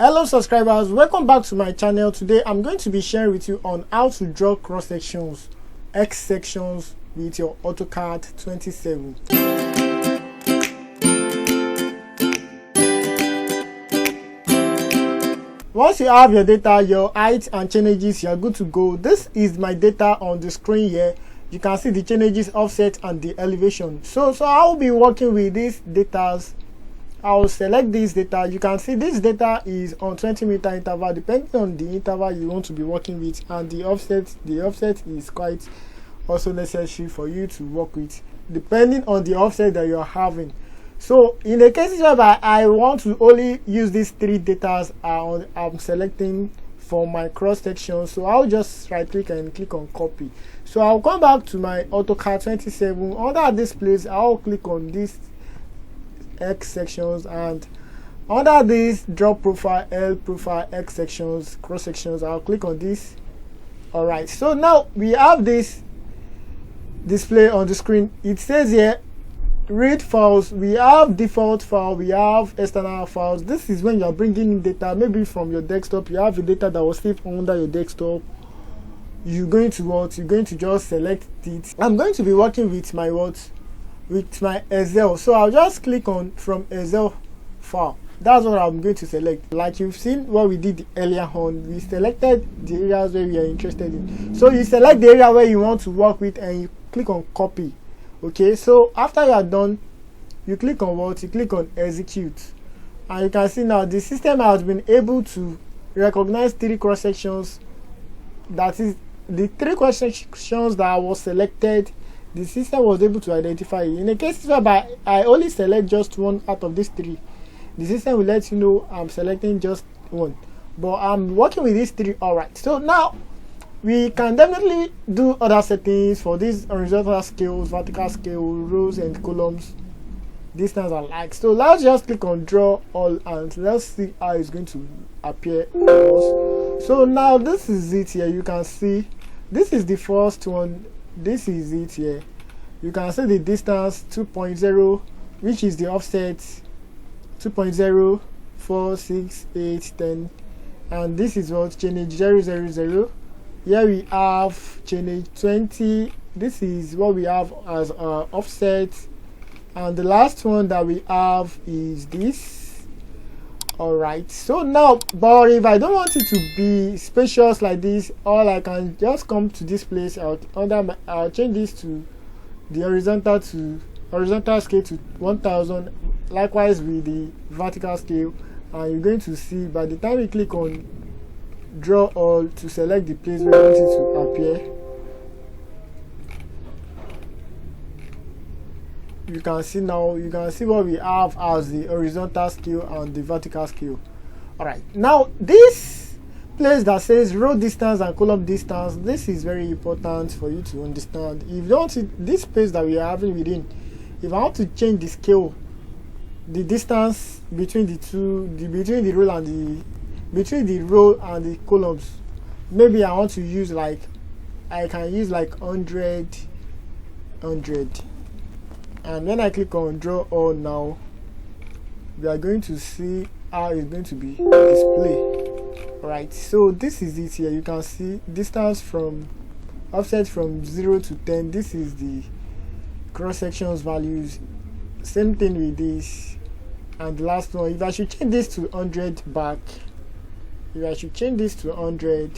Hello subscribers, welcome back to my channel. Today I'm going to be sharing with you on how to draw cross sections, X sections with your AutoCAD 27. Once you have your data, your height and changes, you are good to go. This is my data on the screen here. You can see the changes, offset and the elevation. So I will be working with these data. I will select this data. You can see this data is on 20-meter interval, depending on the interval you want to be working with, and the offset is quite also necessary for you to work with, depending on the offset that you are having. So in the cases where I want to only use these three data I'm selecting for my cross section, so I'll just right click and click on copy. So I'll come back to my AutoCAD 27. Under this place, I'll click on this X sections, and under this draw profile, L profile, X sections, cross sections, I'll click on this. All right, so now we have this display on the screen. It says here read files. We have default file, we have external files. This is when you are bringing in data, maybe from your desktop. You have the data that was saved under your desktop. You're going to just select it. I'm going to be working with my with my Excel, so I'll just click on from Excel file. That's what I'm going to select. Like you've seen what we did earlier on, we selected the areas where we are interested in. So you select the area where you want to work with and you click on copy. Okay, so after you are done, you click on what? You click on execute, and you can see now the system has been able to recognize three cross sections. That is the three cross sections that was selected. The system was able to identify it. In the case whereby I only select just one out of these three, the system will let you know I'm selecting just one, but I'm working with these three. All right, so now we can definitely do other settings for these horizontal scales, vertical scale, rows and columns, distance and like. So let's just click on draw all and let's see how it's going to appear. So now this is it here. You can see this is the first one. This is it here. You can see the distance 2.0, which is the offset 2.0, 4, 6, 8, 10, and this is what change 000. Here we have change 20. This is what we have as offset, and the last one that we have is this. All right, so now, but if I don't want it to be spacious like this, all I can just come to this place. I'll change this to the horizontal scale to 1000. Likewise with the vertical scale, and you're going to see by the time you click on draw all to select the place where you want it to appear, you can see now, you can see what we have as the horizontal scale and the vertical scale. All right, now this place that says row distance and column distance, this is very important for you to understand. If you don't see this space that we are having within, if I want to change the scale, the distance between the two, between the row and the columns, maybe I want to use like, I can use like 100, and when I click on draw all now, we are going to see how it's going to be displayed. Right, so this is it here. You can see distance from offset from 0 to 10. This is the cross sections values. Same thing with this, and the last one, if I should change this to 100 back, if I should change this to 100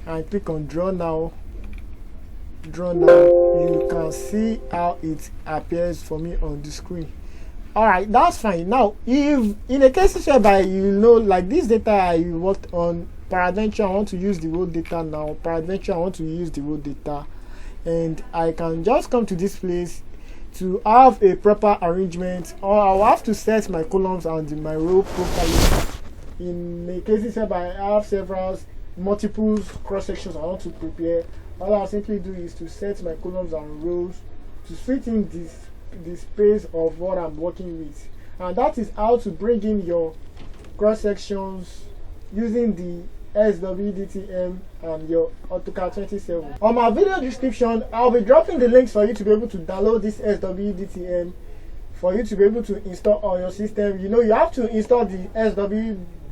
and click on draw now, you can see how it appears for me on the screen. All right, that's fine. Now if in a case whereby you know, like this data I worked on, peradventure I want to use the whole data now, peradventure I want to use the whole data, and I can just come to this place to have a proper arrangement, or I'll have to set my columns and my row properly. In the cases whereby I have multiple cross sections I want to prepare, all I'll simply do is to set my columns and rows to fit in the space of what I'm working with, and that is how to bring in your cross sections using the SWDTM and your AutoCAD 27. On my video description, I'll be dropping the links for you to be able to download this SWDTM for you to be able to install on your system. You know, you have to install the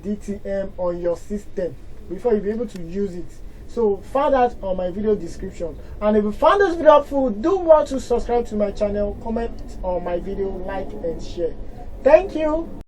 DTM on your system before you be able to use it. So find that on my video description. And if you found this video helpful, do want to subscribe to my channel, comment on my video, like and share. Thank you.